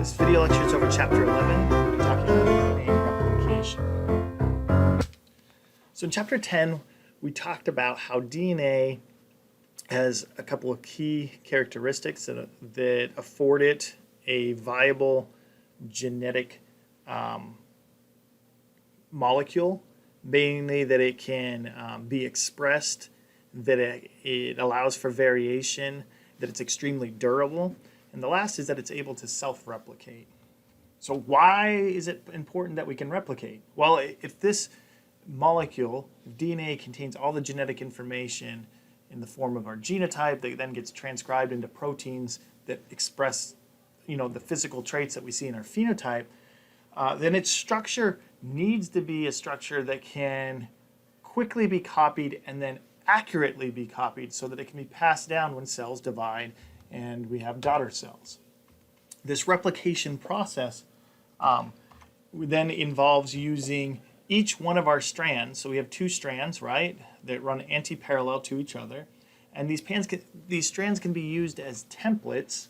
This video lecture is over chapter 11. We'll be talking about DNA replication. So in chapter 10, we talked about how DNA has a couple of key characteristics that afford it a viable genetic molecule, mainly that it can be expressed, that it allows for variation, that it's extremely durable, and the last is that it's able to self-replicate. So why is it important that we can replicate? Well, if this molecule, if DNA contains all the genetic information in the form of our genotype that then gets transcribed into proteins that express, the physical traits that we see in our phenotype, then its structure needs to be a structure that can quickly be copied and then accurately be copied so that it can be passed down when cells divide and we have daughter cells. This replication process then involves using each one of our strands. So we have two strands, right, that run anti-parallel to each other. And these strands can be used as templates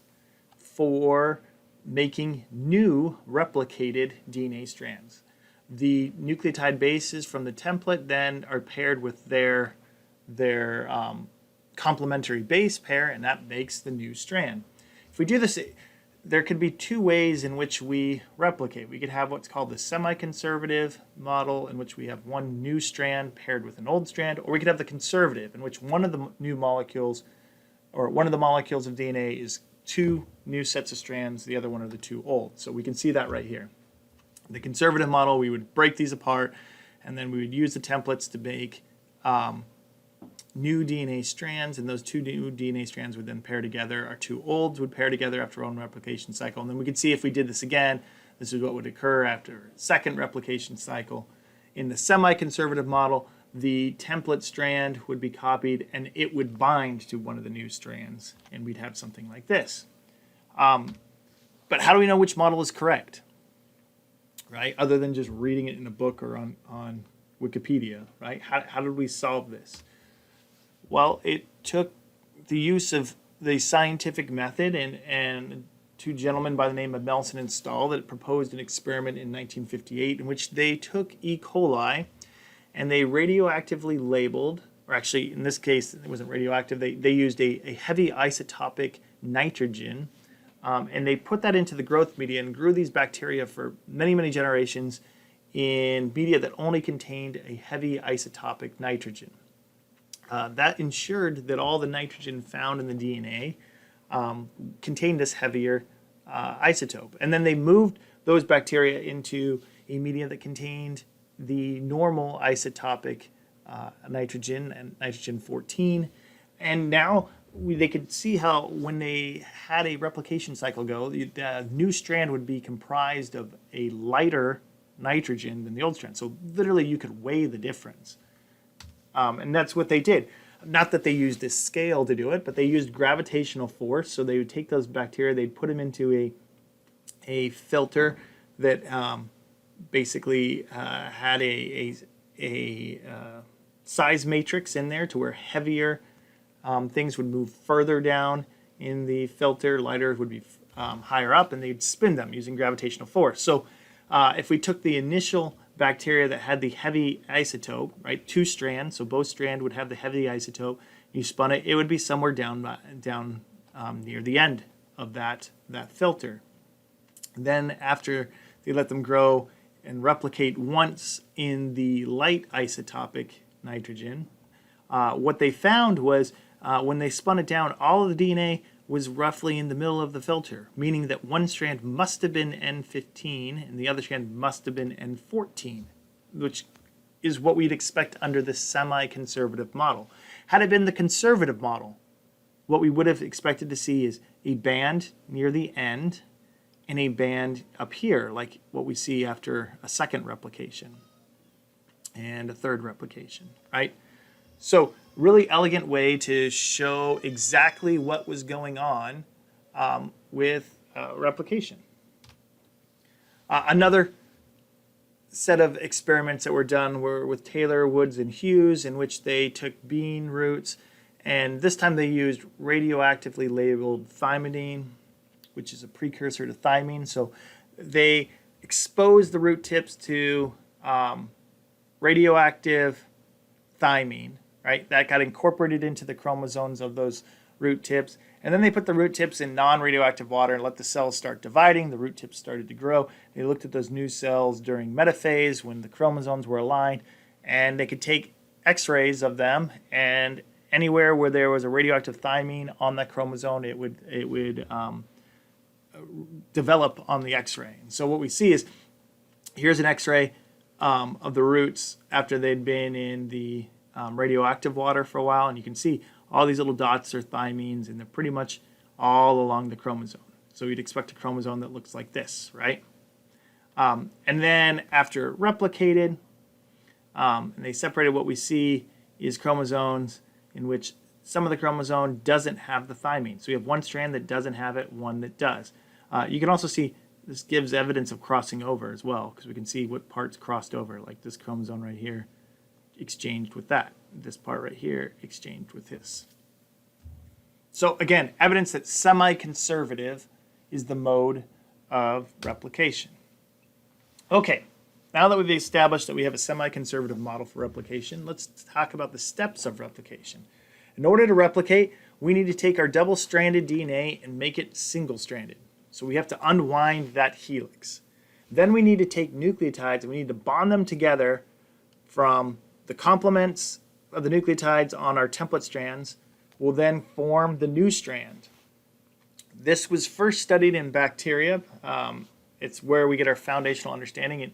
for making new replicated DNA strands. The nucleotide bases from the template then are paired with their complementary base pair, and that makes the new strand. If we do this, there could be two ways in which we replicate. We could have what's called the semi-conservative model, in which we have one new strand paired with an old strand, or we could have the conservative, in which one of the new molecules, or one of the molecules of DNA is two new sets of strands, the other one are the two old. So we can see that right here. The conservative model, we would break these apart, and then we would use the templates to make new DNA strands, and those two new DNA strands would then pair together. Our two olds would pair together after one replication cycle, and then we could see if we did this again, this is what would occur after a second replication cycle. In the semi-conservative model, the template strand would be copied and it would bind to one of the new strands, and we'd have something like this. But how do we know which model is correct, right? Other than just reading it in a book or on Wikipedia, right? How did we solve this? Well, it took the use of the scientific method, and two gentlemen by the name of Melson and Stahl that proposed an experiment in 1958 in which they took E. coli and they radioactively labeled, or actually in this case it wasn't radioactive, they used a heavy isotopic nitrogen, and they put that into the growth media and grew these bacteria for many, many generations in media that only contained a heavy isotopic nitrogen. That ensured that all the nitrogen found in the DNA contained this heavier isotope. And then they moved those bacteria into a media that contained the normal isotopic nitrogen and nitrogen-14. And now they could see how when they had a replication cycle go, the new strand would be comprised of a lighter nitrogen than the old strand. So literally you could weigh the difference. And that's what they did. Not that they used a scale to do it, but they used gravitational force. So they would take those bacteria, they'd put them into a filter that basically had a size matrix in there to where heavier things would move further down in the filter, lighter would be higher up, and they'd spin them using gravitational force. So if we took the initial bacteria that had the heavy isotope, right, two strands, so both strands would have the heavy isotope, you spun it, it would be somewhere down near the end of that filter. Then after they let them grow and replicate once in the light isotopic nitrogen, what they found was when they spun it down, all of the DNA was roughly in the middle of the filter, meaning that one strand must have been N15 and the other strand must have been N14, which is what we'd expect under the semi-conservative model. Had it been the conservative model, what we would have expected to see is a band near the end and a band up here, like what we see after a second replication and a third replication, right? So really elegant way to show exactly what was going on with replication. Another set of experiments that were done were with Taylor, Woods, and Hughes, in which they took bean roots, and this time they used radioactively labeled thymidine, which is a precursor to thymine. So they expose the root tips to radioactive thymine, right? That got incorporated into the chromosomes of those root tips. And then they put the root tips in non-radioactive water and let the cells start dividing. The root tips started to grow. They looked at those new cells during metaphase when the chromosomes were aligned, and they could take x-rays of them, and anywhere where there was a radioactive thymine on that chromosome, it would develop on the x-ray. And so what we see is, here's an x-ray of the roots after they'd been in the radioactive water for a while, and you can see all these little dots are thymines, and they're pretty much all along the chromosome. So you'd expect a chromosome that looks like this, right? And then after it replicated, and they separated, what we see is chromosomes in which some of the chromosome doesn't have the thymine. So you have one strand that doesn't have it, one that does. You can also see this gives evidence of crossing over as well, because we can see what parts crossed over, like this chromosome right here exchanged with that. This part right here exchanged with this. So again, evidence that semi-conservative is the mode of replication. Okay, now that we've established that we have a semi-conservative model for replication, let's talk about the steps of replication. In order to replicate, we need to take our double-stranded DNA and make it single-stranded. So we have to unwind that helix. Then we need to take nucleotides and we need to bond them together from the complements of the nucleotides on our template strands will then form the new strand. This was first studied in bacteria. It's where we get our foundational understanding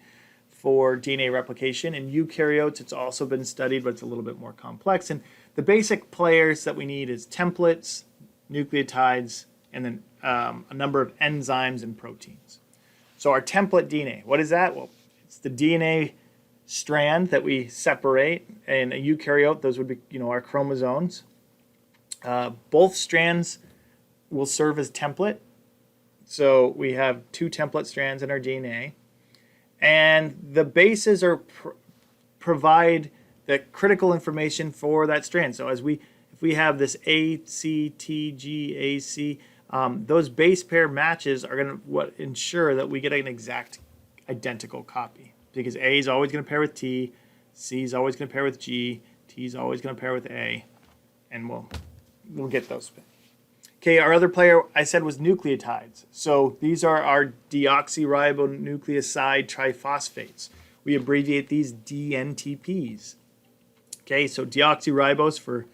for DNA replication. In eukaryotes, it's also been studied, but it's a little bit more complex. And the basic players that we need is templates, nucleotides, and then a number of enzymes and proteins. So our template DNA, what is that? Well, it's the DNA strand that we separate. In a eukaryote, those would be, our chromosomes. Both strands will serve as template. So we have two template strands in our DNA. And the bases provide the critical information for that strand. So if we have this A, C, T, G, A, C, those base pair matches are going to ensure that we get an exact identical copy. Because A is always going to pair with T, C is always going to pair with G, T is always going to pair with A, and we'll get those. Okay, our other player I said was nucleotides. So these are our deoxyribonucleoside triphosphates. We abbreviate these DNTPs. Okay, so deoxyribose for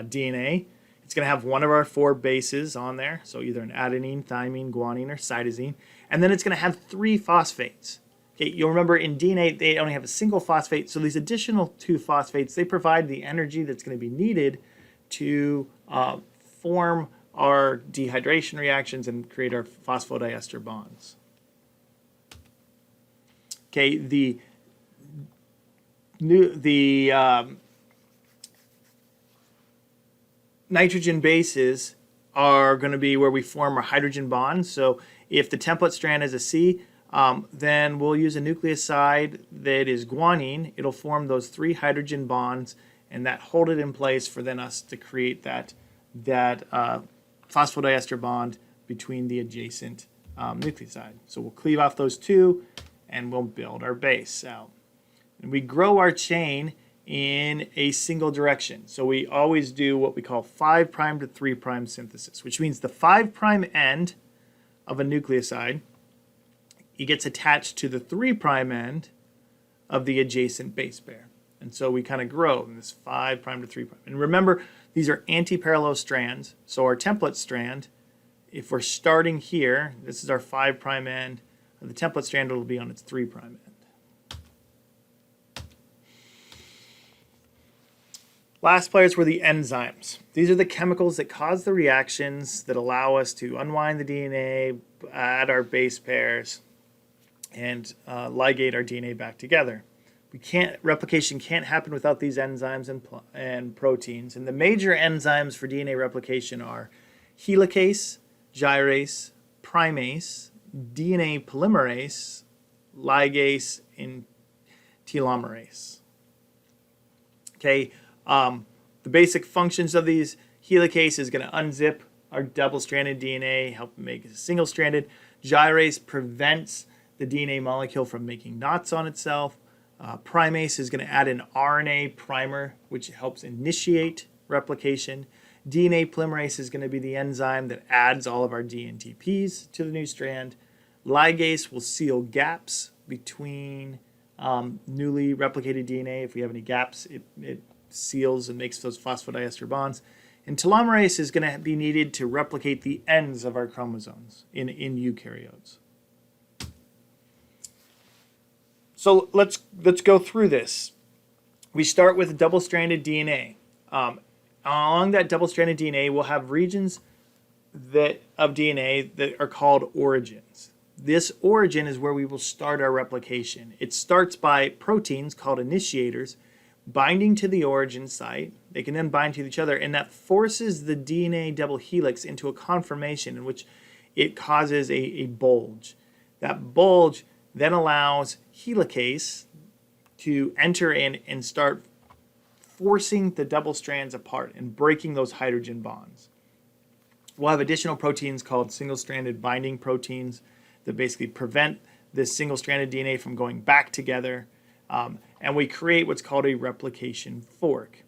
DNA. It's going to have one of our four bases on there, so either an adenine, thymine, guanine, or cytosine. And then it's going to have three phosphates. Okay, you'll remember in DNA they only have a single phosphate, so these additional two phosphates, they provide the energy that's going to be needed to form our dehydration reactions and create our phosphodiester bonds. Okay, the nitrogen bases are going to be where we form our hydrogen bonds. So if the template strand is a C, then we'll use a nucleoside that is guanine. It'll form those three hydrogen bonds, and that hold it in place for then us to create that phosphodiester bond between the adjacent nucleoside. So we'll cleave off those two, and we'll build our base out. And we grow our chain in a single direction. So we always do what we call 5' to 3' synthesis, which means the 5' end of a nucleoside, it gets attached to the 3' end of the adjacent base pair. And so we kind of grow in this 5' to 3'. And remember, these are anti-parallel strands. So our template strand, if we're starting here, this is our 5' end. The template strand will be on its 3' end. Last players were the enzymes. These are the chemicals that cause the reactions that allow us to unwind the DNA, add our base pairs, and ligate our DNA back together. Replication can't happen without these enzymes and proteins. And the major enzymes for DNA replication are helicase, gyrase, primase, DNA polymerase, ligase, and telomerase. Okay. The basic functions of these, helicase is going to unzip our double-stranded DNA, help make it single-stranded. Gyrase prevents the DNA molecule from making knots on itself. Primase is going to add an RNA primer, which helps initiate replication. DNA polymerase is going to be the enzyme that adds all of our DNTPs to the new strand. Ligase will seal gaps between newly replicated DNA. If we have any gaps, it seals and makes those phosphodiester bonds. And telomerase is going to be needed to replicate the ends of our chromosomes in eukaryotes. So let's go through this. We start with double-stranded DNA. Along that double-stranded DNA, we'll have regions of DNA that are called origins. This origin is where we will start our replication. It starts by proteins called initiators binding to the origin site. They can then bind to each other, and that forces the DNA double helix into a conformation in which it causes a bulge. That bulge then allows helicase to enter in and start forcing the double strands apart and breaking those hydrogen bonds. We'll have additional proteins called single-stranded binding proteins that basically prevent this single-stranded DNA from going back together. And we create what's called a replication fork.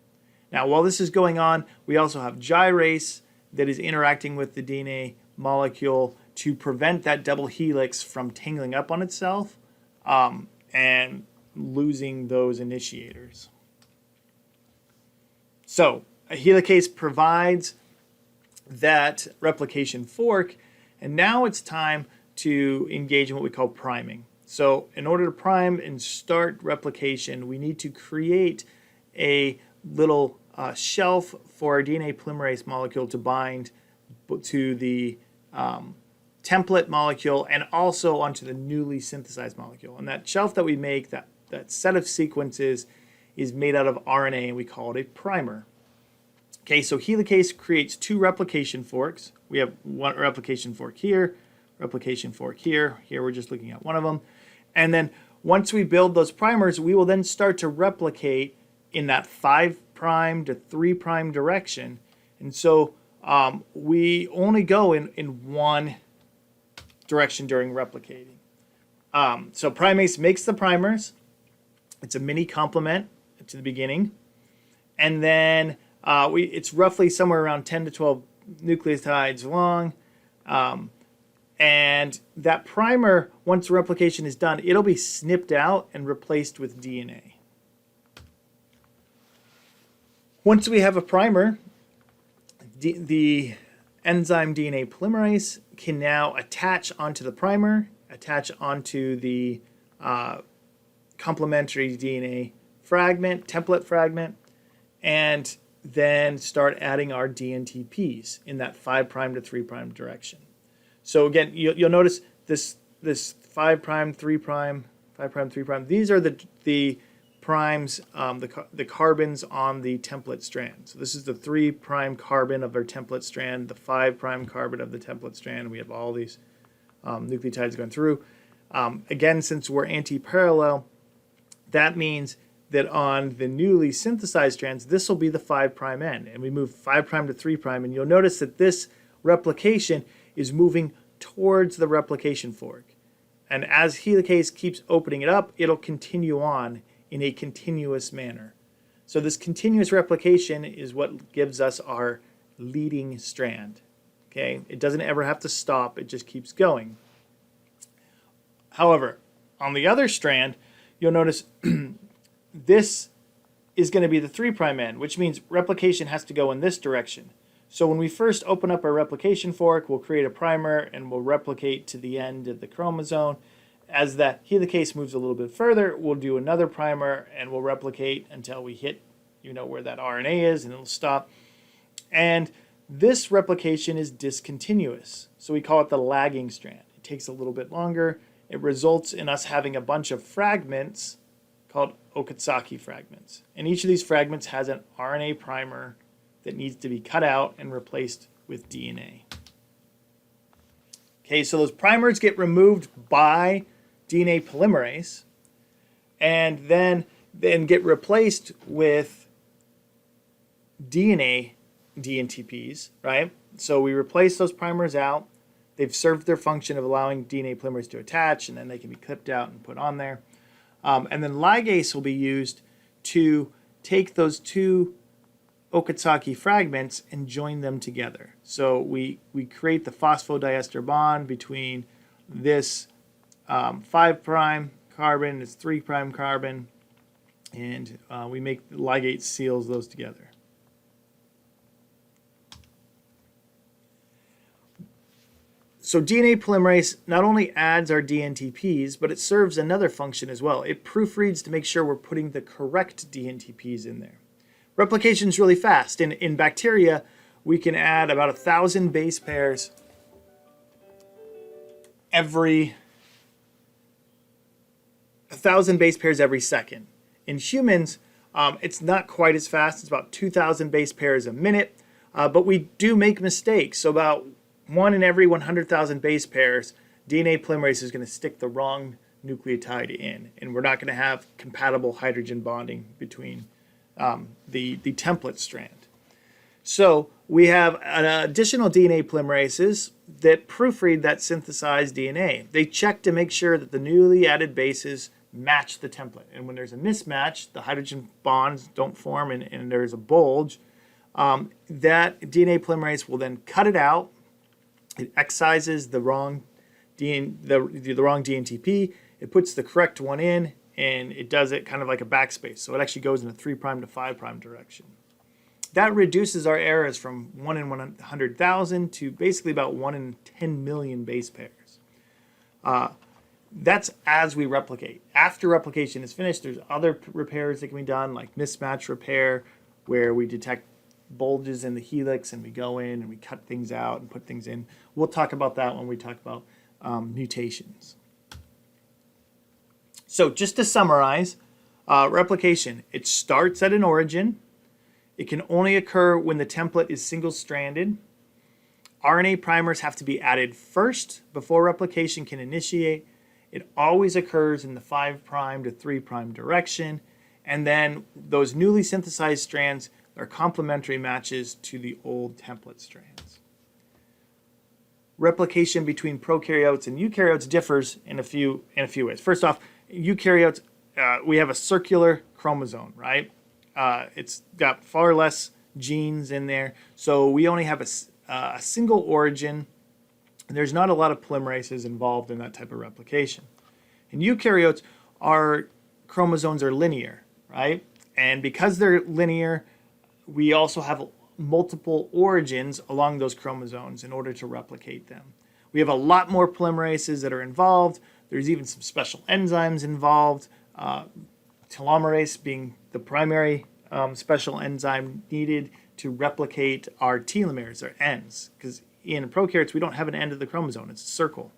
Now, while this is going on, we also have gyrase that is interacting with the DNA molecule to prevent that double helix from tangling up on itself and losing those initiators. So, a helicase provides that replication fork, and now it's time to engage in what we call priming. So in order to prime and start replication, we need to create a little shelf for our DNA polymerase molecule to bind to the template molecule and also onto the newly synthesized molecule. And that shelf that we make, that set of sequences, is made out of RNA, and we call it a primer. Okay, so helicase creates two replication forks. We have one replication fork here, replication fork here. Here we're just looking at one of them. And then once we build those primers, we will then start to replicate in that 5' to 3' direction. And so we only go in one direction during replicating. So primase makes the primers. It's a mini complement to the beginning. And then it's roughly somewhere around 10 to 12 nucleotides long. And that primer, once replication is done, it'll be snipped out and replaced with DNA. Once we have a primer, the enzyme DNA polymerase can now attach onto the primer, attach onto the complementary DNA fragment, template fragment, and then start adding our DNTPs in that 5' to 3' direction. So again, you'll notice this 5', 3', 5', 3'. These are the primes, the carbons on the template strand. So this is the 3' carbon of our template strand, the 5' carbon of the template strand. We have all these nucleotides going through. Again, since we're anti-parallel, that means that on the newly synthesized strands, this will be the 5' end. And we move 5' to 3', and you'll notice that this replication is moving towards the replication fork. And as helicase keeps opening it up, it'll continue on in a continuous manner. So this continuous replication is what gives us our leading strand. Okay? It doesn't ever have to stop, it just keeps going. However, on the other strand, you'll notice this is going to be the 3' end, which means replication has to go in this direction. So when we first open up our replication fork, we'll create a primer and we'll replicate to the end of the chromosome. As that helicase moves a little bit further, we'll do another primer and we'll replicate until we hit, where that RNA is, and it'll stop. And this replication is discontinuous. So we call it the lagging strand. It takes a little bit longer. It results in us having a bunch of fragments called Okazaki fragments. And each of these fragments has an RNA primer that needs to be cut out and replaced with DNA. Okay, so those primers get removed by DNA polymerase and then get replaced with DNA DNTPs, right? So we replace those primers out. They've served their function of allowing DNA polymerase to attach, and then they can be clipped out and put on there. And then ligase will be used to take those two Okazaki fragments and join them together. So we create the phosphodiester bond between this 5' carbon, and this 3' carbon, and we make the ligate seals those together. So DNA polymerase not only adds our DNTPs, but it serves another function as well. It proofreads to make sure we're putting the correct DNTPs in there. Replication is really fast. In bacteria, we can add about 1,000 base pairs every second. In humans, it's not quite as fast. It's about 2,000 base pairs a minute, but we do make mistakes. So about 1 in every 100,000 base pairs, DNA polymerase is going to stick the wrong nucleotide in, and we're not going to have compatible hydrogen bonding between the template strand. So we have additional DNA polymerases that proofread that synthesized DNA. They check to make sure that the newly added bases match the template. And when there's a mismatch, the hydrogen bonds don't form and there's a bulge, that DNA polymerase will then cut it out. It excises the wrong DNTP. It puts the correct one in, and it does it kind of like a backspace. So it actually goes in a 3' to 5' direction. That reduces our errors from 1 in 100,000 to basically about 1 in 10 million base pairs. That's as we replicate. After replication is finished, there's other repairs that can be done, like mismatch repair, where we detect bulges in the helix and we go in and we cut things out and put things in. We'll talk about that when we talk about mutations. So just to summarize, replication, it starts at an origin. It can only occur when the template is single-stranded. RNA primers have to be added first before replication can initiate. It always occurs in the 5' to 3' direction. And then those newly synthesized strands are complementary matches to the old template strands. Replication between prokaryotes and eukaryotes differs in a few ways. First off, eukaryotes, we have a circular chromosome, right? It's got far less genes in there, so we only have a single origin, and there's not a lot of polymerases involved in that type of replication. In eukaryotes, our chromosomes are linear, right? And because they're linear, we also have multiple origins along those chromosomes in order to replicate them. We have a lot more polymerases that are involved. There's even some special enzymes involved, telomerase being the primary special enzyme needed to replicate our telomeres, or ends, because in prokaryotes we don't have an end of the chromosome, it's a circle.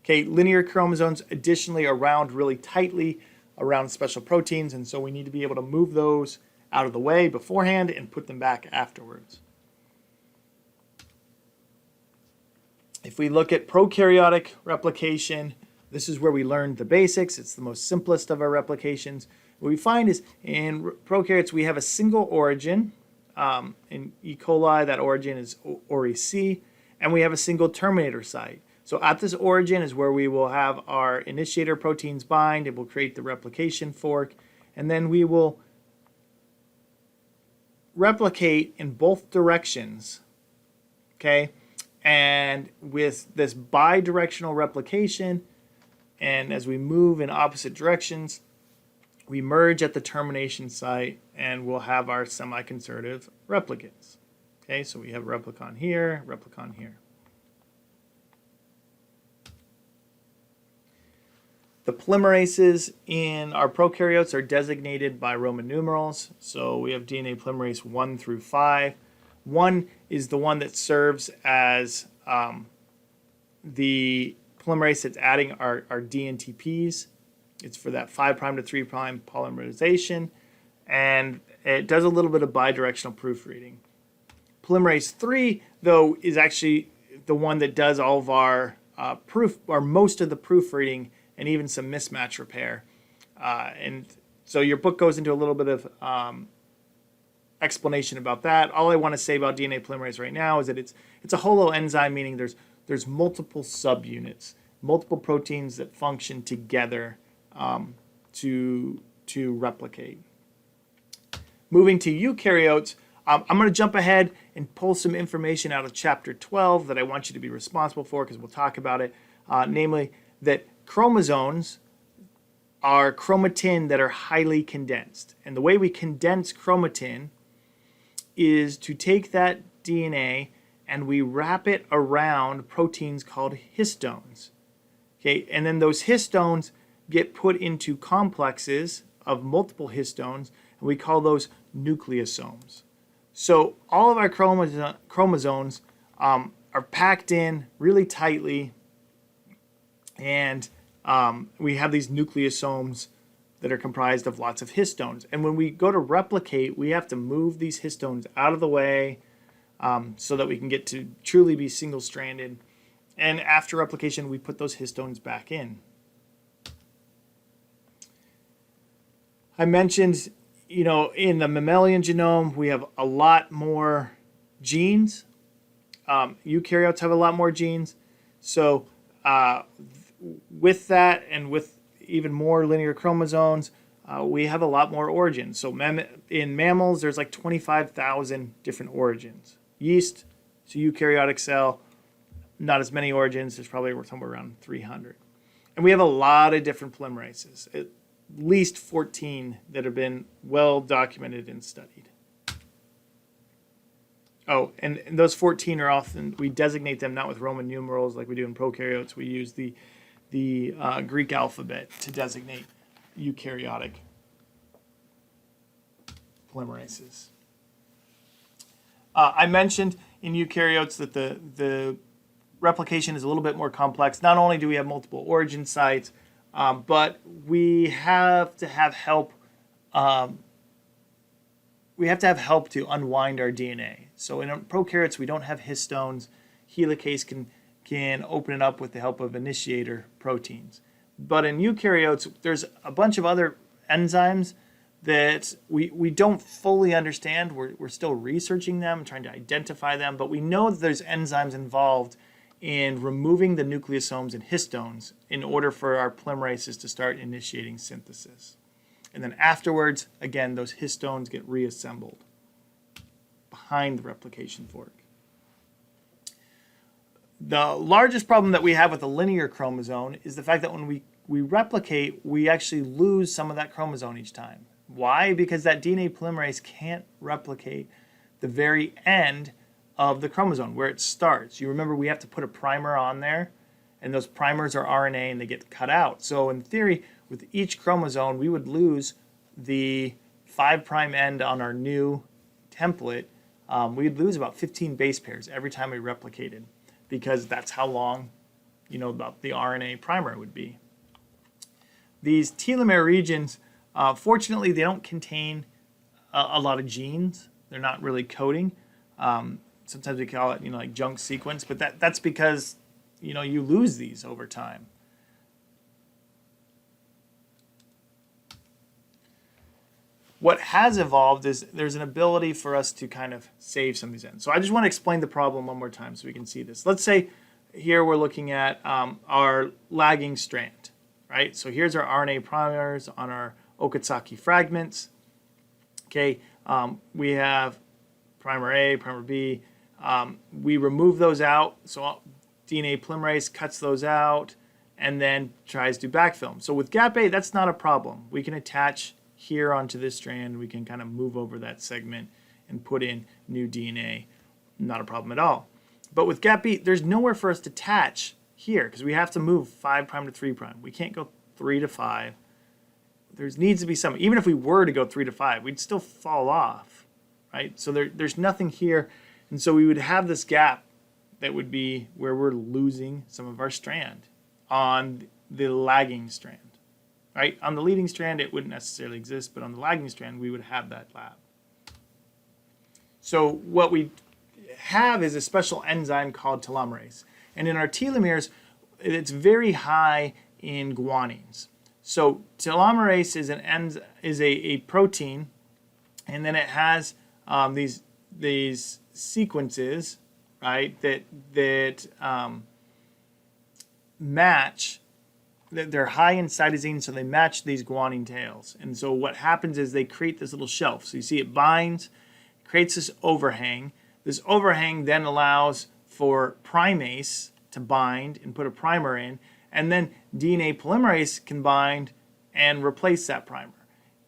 Linear chromosomes additionally are wound really tightly around special proteins, and so we need to be able to move those out of the way beforehand and put them back afterwards. If we look at prokaryotic replication, this is where we learned the basics. It's the most simplest of our replications. What we find is in prokaryotes we have a single origin. In E. coli, that origin is OREC, and we have a single terminator site. So at this origin is where we will have our initiator proteins bind. It will create the replication fork, and then we will replicate in both directions, okay? And with this bidirectional replication, and as we move in opposite directions, we merge at the termination site, and we'll have our semi-conservative replicates. Okay, so we have replicon here, replicon here. The polymerases in our prokaryotes are designated by Roman numerals. So we have DNA polymerase 1 through 5. 1 is the one that serves as the polymerase that's adding our DNTPs. It's for that 5' to 3' polymerization, and it does a little bit of bidirectional proofreading. Polymerase 3, though, is actually the one that does all of our most of the proofreading and even some mismatch repair. And so your book goes into a little bit of explanation about that. All I want to say about DNA polymerase right now is that it's a holoenzyme, meaning there's multiple subunits, multiple proteins that function together to replicate. Moving to eukaryotes, I'm going to jump ahead and pull some information out of chapter 12 that I want you to be responsible for, because we'll talk about it, namely that chromosomes are chromatin that are highly condensed. And the way we condense chromatin is to take that DNA and we wrap it around proteins called histones. Okay, and then those histones get put into complexes of multiple histones, and we call those nucleosomes. So all of our chromosomes are packed in really tightly, and we have these nucleosomes that are comprised of lots of histones. And when we go to replicate, we have to move these histones out of the way so that we can get to truly be single-stranded. And after replication, we put those histones back in. I mentioned, in the mammalian genome, we have a lot more genes. Eukaryotes have a lot more genes. So with that, and with even more linear chromosomes, we have a lot more origins. So in mammals, there's like 25,000 different origins. Yeast, it's a eukaryotic cell, not as many origins. There's probably somewhere around 300. And we have a lot of different polymerases, at least 14 that have been well documented and studied. Oh, and those 14 are often, we designate them not with Roman numerals like we do in prokaryotes. We use the Greek alphabet to designate eukaryotic polymerases. I mentioned in eukaryotes that the replication is a little bit more complex. Not only do we have multiple origin sites, but we have to have help. We have to have help to unwind our DNA. So in prokaryotes, we don't have histones. Helicase can open it up with the help of initiator proteins. But in eukaryotes, there's a bunch of other enzymes that we don't fully understand. We're still researching them, trying to identify them, but we know that there's enzymes involved in removing the nucleosomes and histones in order for our polymerases to start initiating synthesis. And then afterwards, again, those histones get reassembled behind the replication fork. The largest problem that we have with a linear chromosome is the fact that when we replicate, we actually lose some of that chromosome each time. Why? Because that DNA polymerase can't replicate the very end of the chromosome, where it starts. You remember we have to put a primer on there, and those primers are RNA and they get cut out. So in theory, with each chromosome, we would lose the 5' end on our new template. We'd lose about 15 base pairs every time we replicated, because that's how long, the RNA primer would be. These telomere regions, fortunately, they don't contain a lot of genes. They're not really coding. Sometimes we call it, like junk sequence, but that's because, you lose these over time. What has evolved is there's an ability for us to kind of save some of these ends. So I just want to explain the problem one more time so we can see this. Let's say here we're looking at our lagging strand, right? So here's our RNA primers on our Okazaki fragments. Okay, we have primer A, primer B. We remove those out, so DNA polymerase cuts those out and then tries to backfill. So with gap A, that's not a problem. We can attach here onto this strand. We can kind of move over that segment and put in new DNA. Not a problem at all. But with gap B, there's nowhere for us to attach here because we have to move 5' to 3'. We can't go 3 to 5. There needs to be some. Even if we were to go 3 to 5, we'd still fall off, right? So there's nothing here. And so we would have this gap that would be where we're losing some of our strand on the lagging strand, right? On the leading strand, it wouldn't necessarily exist, but on the lagging strand, we would have that lab. So what we have is a special enzyme called telomerase. And in our telomeres, it's very high in guanines. So telomerase is a protein, and then it has these sequences, right, that match. They're high in cytosine, so they match these guanine tails. And so what happens is they create this little shelf. So you see it binds, creates this overhang. This overhang then allows for primase to bind and put a primer in, and then DNA polymerase can bind and replace that primer.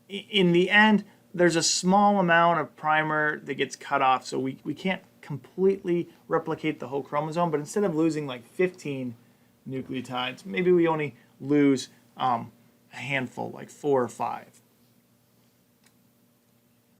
In the end, there's a small amount of primer that gets cut off, so we can't completely replicate the whole chromosome, but instead of losing like 15 nucleotides, maybe we only lose a handful, like 4 or 5.